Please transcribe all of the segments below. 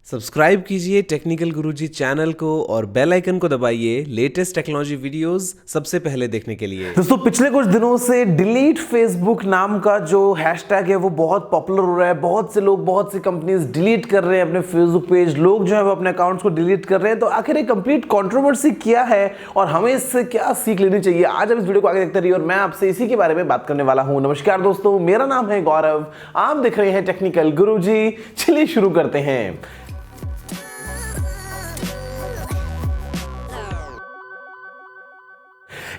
Subscribe कीजिए technical गुरुजी channel को और बेल आइकन को दबाइए लेटेस्ट टेक्नोलॉजी वीडियोस सबसे पहले देखने के लिए। दोस्तों पिछले कुछ दिनों से डिलीट फेसबुक नाम का जो हैशटैग है वो बहुत पॉपुलर हो रहा है। बहुत से लोग, बहुत सी कंपनीज डिलीट कर रहे हैं अपने फेसबुक पेज, लोग जो है वो अपने अकाउंट्स को डिलीट कर रहे हैं। तो आखिर ये कंप्लीट कंट्रोवर्सी क्या है और हमें इससे क्या सीख लेनी चाहिए, आज हम इस वीडियो को आगे देखते रहिए और मैं आपसे इसी के बारे में बात करने वाला हूं। नमस्कार दोस्तों, मेरा नाम है गौरव, आप देख रहे हैं टेक्निकल गुरुजी। चलिए शुरू करते हैं।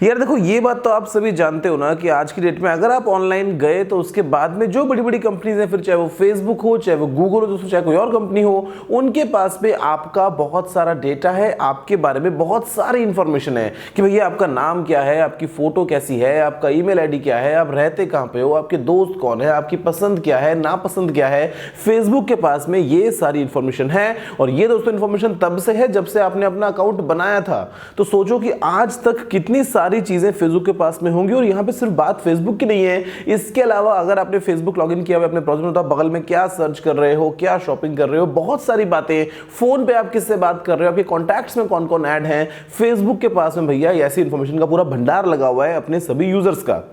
यार देखो, ये बात तो आप सभी जानते हो ना कि आज की डेट में अगर आप ऑनलाइन गए तो उसके बाद में जो बड़ी बड़ी कंपनीज हैं, फिर चाहे वो फेसबुक हो, चाहे वो गूगल हो, दोस्तों चाहे कोई और कंपनी हो, उनके पास में आपका बहुत सारा डेटा है, आपके बारे में बहुत सारी इंफॉर्मेशन है कि भैया आपका नाम क्या है, आपकी फोटो कैसी है, आपका ईमेल आईडी क्या है, आप रहते कहाँ पे हो, आपके दोस्त कौन है, आपकी पसंद क्या है, नापसंद क्या है। फेसबुक के पास में ये सारी इंफॉर्मेशन है और ये दोस्तों इंफॉर्मेशन तब से है जब से आपने अपना अकाउंट बनाया था। तो सोचो कि आज तक कितनी सारी चीजें फेसबुक के पास में होंगी। और यहां पे सिर्फ बात फेसबुक की नहीं है, इसके अलावा अगर आपने फेसबुक लॉगिन किया हुआ अपने ब्राउज़र में तो आप बगल में क्या सर्च कर रहे हो, क्या शॉपिंग कर रहे हो, बहुत सारी बातें, फोन पे आप किससे बात कर रहे हो, आपके कॉन्टैक्ट्स में कौन कौन ऐड हैं, फेसबुक के पास में भैया ऐसी इंफॉर्मेशन का पूरा भंडार लगा हुआ है अपने सभी यूजर्स का।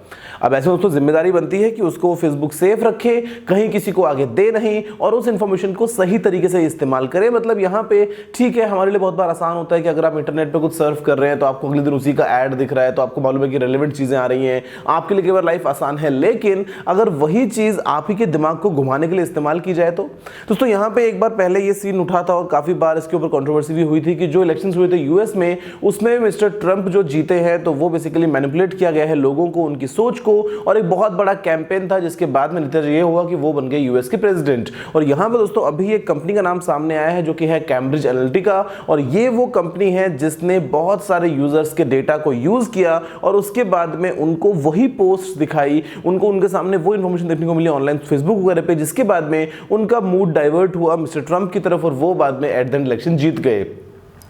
अब ऐसे दोस्तों जिम्मेदारी बनती है कि उसको फेसबुक सेफ रखे, कहीं किसी को आगे दे नहीं और उस इंफॉर्मेशन को सही तरीके से इस्तेमाल करे। मतलब यहाँ पे ठीक है, हमारे लिए बहुत बार आसान होता है कि अगर आप इंटरनेट पे कुछ सर्फ कर रहे हैं तो आपको अगले दिन उसी का ऐड दिख रहा है, तो आपको मालूम है कि रेलेवेंट चीजें आ रही हैं, आपके लिए केवल लाइफ आसान है। लेकिन अगर वही चीज आप ही के दिमाग को घुमाने के लिए इस्तेमाल की जाए तो दोस्तों यहाँ पे एक बार पहले ये सीन उठा था और काफी बार इसके ऊपर कंट्रोवर्सी भी हुई थी कि जो इलेक्शंस हुए थे यूएस में, उसमें मिस्टर ट्रंप जो जीते हैं तो वो बेसिकली मैनिपुलेट किया गया है लोगों को, उनकी सोच को, और एक बहुत बड़ा कैंपेन था जिसके बाद में नतीजा ये हुआ कि वो बन गए यूएस के प्रेसिडेंट। और यहां पर दोस्तों अभी एक कंपनी का नाम सामने आया है जो कि है कैम्ब्रिज एनालिटिका, और ये वो कंपनी है जिसने बहुत सारे यूजर्स के डेटा को यूज किया और उसके बाद में उनको वही पोस्ट दिखाई, उनको उनके सामने वो इंफॉर्मेशन देखने को मिली ऑनलाइन फेसबुक वगैरह पे, जिसके बाद में उनका मूड डाइवर्ट हुआ मिस्टर ट्रंप की तरफ और वो बाद में एट द एंड इलेक्शन जीत गए।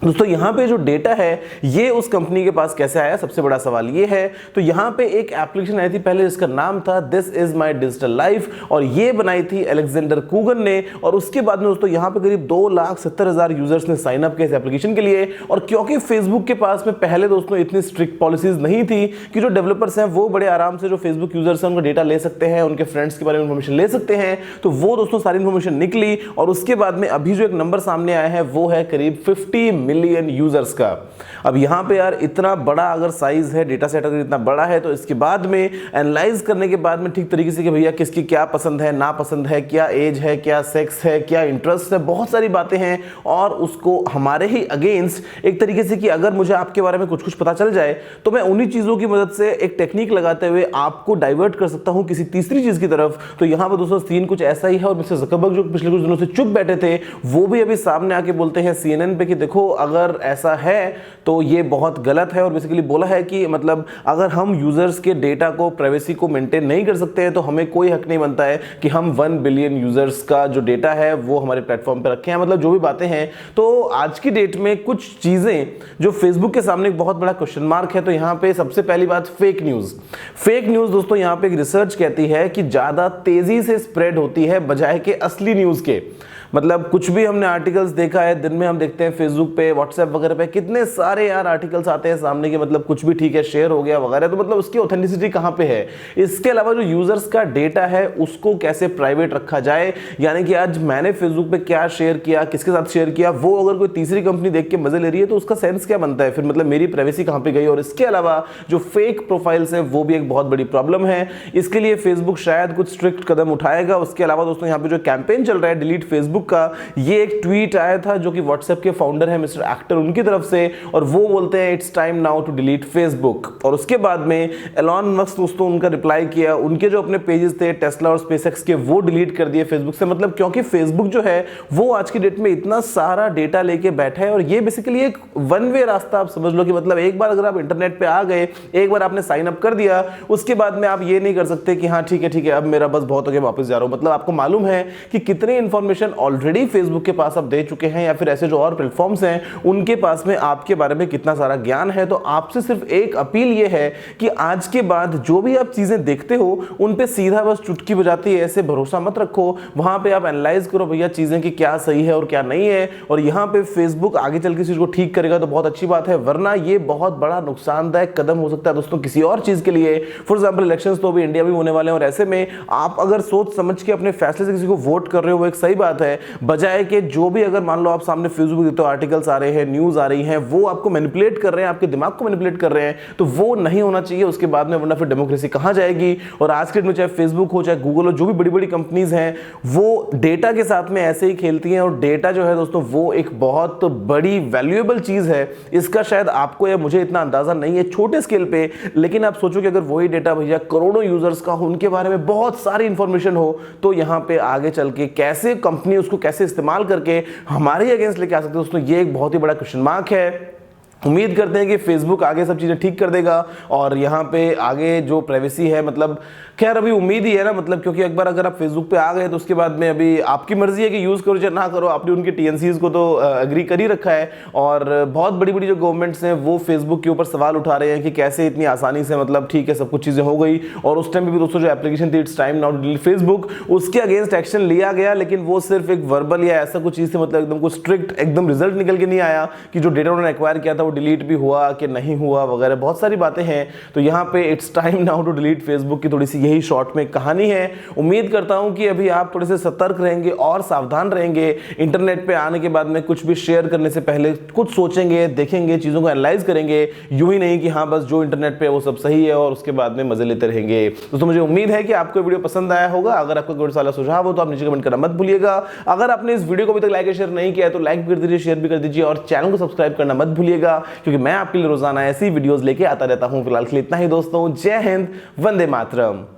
दोस्तों यहाँ पे जो डेटा है ये उस कंपनी के पास कैसे आया, सबसे बड़ा सवाल ये है। तो यहाँ पे एक एप्लीकेशन आई थी पहले जिसका नाम था this is my digital life, और ये बनाई थी अलेक्जेंडर कूगन ने। और उसके बाद में दोस्तों यहाँ पे करीब 2,70,000 यूजर्स ने साइन अप किया इस एप्लीकेशन के लिए। और क्योंकि फेसबुक के पास में पहले दोस्तों इतनी स्ट्रिक्ट पॉलिसीज नहीं थी कि जो डेवलपर्स हैं वो बड़े आराम से जो फेसबुक यूजर्स हैं उनका डेटा ले सकते हैं, उनके फ्रेंड्स के बारे में इंफॉर्मेशन ले सकते हैं, तो वो दोस्तों सारी इंफॉर्मेशन निकली। और उसके बाद में अभी जो एक नंबर सामने आया है वो है करीब 50 मिलियन यूजर्स का। अब यहां पे यार इतना बड़ा अगर साइज है, डेटा सेट अगर इतना बड़ा है, तो इसके बाद में एनालाइज करने के बाद में ठीक तरीके से कि भैया किसकी क्या पसंद है, ना पसंद है, क्या एज है, क्या सेक्स है, क्या इंटरेस्ट है, बहुत सारी बातें हैं। और उसको हमारे ही अगेंस्ट एक तरीके से कि अगर मुझे आपके बारे में कुछ कुछ पता चल जाए तो मैं उन्हीं चीजों की मदद से एक टेक्निक लगाते हुए आपको डाइवर्ट कर सकता हूं किसी तीसरी चीज की तरफ। तो यहां पर दोस्तों सीन कुछ ऐसा ही है। और मिस्टर ज़करबर्ग जो पिछले कुछ दिनों से चुप बैठे थे वो भी अभी सामने आके बोलते हैं CNN पे कि देखो अगर ऐसा है तो ये बहुत गलत है। और बेसिकली बोला है कि मतलब अगर हम यूजर्स के डेटा को, प्राइवेसी को मेंटेन नहीं कर सकते हैं तो हमें कोई हक नहीं बनता है कि हम 1 बिलियन यूजर्स का जो डेटा है वो हमारे प्लेटफॉर्म पे रखें। मतलब जो भी बातें हैं, तो आज की डेट में कुछ चीजें जो फेसबुक के सामने एक बहुत बड़ा क्वेश्चन मार्क है। तो यहां पे सबसे पहली बात फेक न्यूज दोस्तों यहाँ पे एक रिसर्च कहती है कि ज्यादा तेजी से स्प्रेड होती है बजाय के असली न्यूज के। मतलब कुछ भी हमने आर्टिकल्स देखा है, दिन में हम देखते हैं फेसबुक पे, व्हाट्सएप वगैरह पे कितने सारे यार आर्टिकल्स आते हैं सामने के, मतलब कुछ भी ठीक है शेयर हो गया वगैरह, तो मतलब उसकी ऑथेंटिसिटी कहां पे है। इसके अलावा जो यूजर्स का डेटा है उसको कैसे प्राइवेट रखा जाए, यानी कि आज मैंने फेसबुक पे क्या शेयर किया, किसके साथ शेयर किया, वो अगर कोई तीसरी कंपनी देख के मजे ले रही है तो उसका सेंस क्या बनता है फिर, मतलब मेरी प्राइवेसी कहां पे गई। और इसके अलावा जो फेक प्रोफाइल्स है वो भी एक बहुत बड़ी प्रॉब्लम है। इसके लिए फेसबुक शायद कुछ स्ट्रिक्ट कदम उठाएगा। उसके अलावा दोस्तों यहाँ पे जो कैंपेन चल रहा है डिलीट फेसबुक का, ये एक ट्वीट आया था जो कि व्हाट्सएप के फाउंडर है मिस्टर एक्टर उनकी तरफ से, और वो बोलते हैं it's time now to delete Facebook. और उसके बाद में एलॉन मस्क दोस्तों उनका रिप्लाई किया, उनके जो अपने पेजेस थे टेस्ला और स्पेसएक्स के वो डिलीट कर दिए फेसबुक से। मतलब क्योंकि फेसबुक जो है वो आज की डेट में इतना सारा डेटा लेके बैठा है और ये बेसिकली एक वन वे रास्ता आप समझ लो कि मतलब एक बार अगर आप इंटरनेट पे आ गए, एक बार आपने साइन अप कर दिया, उसके बाद में आप ये नहीं कर सकते कि हाँ ठीक है अब मेरा बस बहुत हो गया वापस जा रहा हूं। मतलब आपको मालूम है कि कितनी इंफॉर्मेशन ऑलरेडी फेसबुक के पास आप दे चुके हैं, या फिर ऐसे जो और प्लेटफॉर्म्स हैं उनके पास में आपके बारे में कितना सारा ज्ञान है। तो आपसे सिर्फ एक अपील ये है कि आज के बाद जो भी आप चीजें देखते हो उन पे सीधा बस चुटकी बजाती है ऐसे भरोसा मत रखो। वहां पे आप एनालाइज करो भैया चीजें कि क्या सही है और क्या नहीं है, और यहाँ पे फेसबुक आगे चल के इस चीज को ठीक करेगा तो बहुत अच्छी बात है, वरना ये बहुत बड़ा नुकसानदायक कदम हो सकता है दोस्तों किसी और चीज के लिए। फॉर एग्जाम्पल इलेक्शंस तो अभी इंडिया में होने वाले हैं, और ऐसे में आप अगर सोच समझ के अपने फैसले से किसी को वोट कर रहे हो वो एक सही बात है, बजाय कि जो भी अगर मान लो आप सामने फेसबुक देखते हो आर्टिकल्स आ रहे हैं, न्यूज आ रही है, वो आपको मैनिपुलेट कर रहे हैं, आपके दिमाग को मैनिपुलेट कर रहे हैं, तो वो नहीं होना चाहिए उसके बाद में, वरना फिर डेमोक्रेसी कहां जाएगी। और आज के डेट में चाहे फेसबुक हो चाहे गूगल हो, जो भी बड़ी बड़ी कंपनीज हैं वो डेटा के साथ में ऐसे ही खेलती हैं, और डेटा जो है दोस्तों वो एक बहुत बड़ी वैल्यूएबल चीज है। इसका शायद आपको या मुझे इतना अंदाजा नहीं है छोटे स्केल पे, लेकिन आप सोचो कि अगर वही डेटा भैया करोड़ों यूजर्स का हो, उनके बारे में बहुत सारी इंफॉर्मेशन हो, तो यहां पे आगे चल के कैसे कंपनी उसको कैसे इस्तेमाल करके हमारे अगेंस्ट लेके आ सकते हैं दोस्तों, ये एक बहुत ही बड़ा क्वेश्चन मार्क है। उम्मीद करते हैं कि फेसबुक आगे सब चीज़ें ठीक कर देगा, और यहाँ पे आगे जो प्राइवेसी है, मतलब खैर अभी उम्मीद ही है ना, मतलब क्योंकि एक बार अगर आप फेसबुक पे आ गए तो उसके बाद में अभी आपकी मर्जी है कि यूज़ करो या ना करो, आपने उनके टीएनसीज को तो एग्री कर ही रखा है। और बहुत बड़ी बड़ी जो गवर्नमेंट्स हैं वो फेसबुक के ऊपर सवाल उठा रहे हैं कि कैसे इतनी आसानी से, मतलब ठीक है सब कुछ चीज़ें हो गई, और उस टाइम भी दोस्तों जो एप्लीकेशन थी it's time now to delete Facebook, उसके अगेंस्ट एक्शन लिया गया, लेकिन वो सिर्फ एक वर्बल या ऐसा कुछ चीज़ थी, मतलब एकदम कुछ स्ट्रिक्ट एकदम रिजल्ट निकल के नहीं आया कि जो डेटा उन्होंने एक्वायर किया था वो डिलीट भी हुआ कि नहीं हुआ वगैरह, बहुत सारी बातें हैं। तो यहाँ पे it's time now to delete Facebook की थोड़ी सी यही शॉर्ट में कहानी है। उम्मीद करता हूं कि अभी आप थोड़े से सतर्क रहेंगे और सावधान रहेंगे, इंटरनेट पे आने के बाद में कुछ भी शेयर करने से पहले कुछ सोचेंगे, देखेंगे, चीजों को एनालाइज करेंगे, यूं ही नहीं कि हाँ बस जो इंटरनेट पे वो सब सही है और उसके बाद में मजे लेते रहेंगे। दोस्तों मुझे उम्मीद है कि आपको वीडियो पसंद आया होगा। अगर आपको कोई सारा सुझाव हो तो आप नीचे कमेंट करना मत भूलिएगा। अगर आपने इस वीडियो को अभी तक लाइक और शेयर नहीं किया है तो लाइक भी कर दीजिए, शेयर भी कर दीजिए, और चैनल को सब्सक्राइब करना मत भूलिएगा, क्योंकि मैं आपके लिए रोजाना ऐसी वीडियोस लेके आता रहता हूं। फिलहाल के लिए इतना ही दोस्तों, जय हिंद, वंदे मातरम।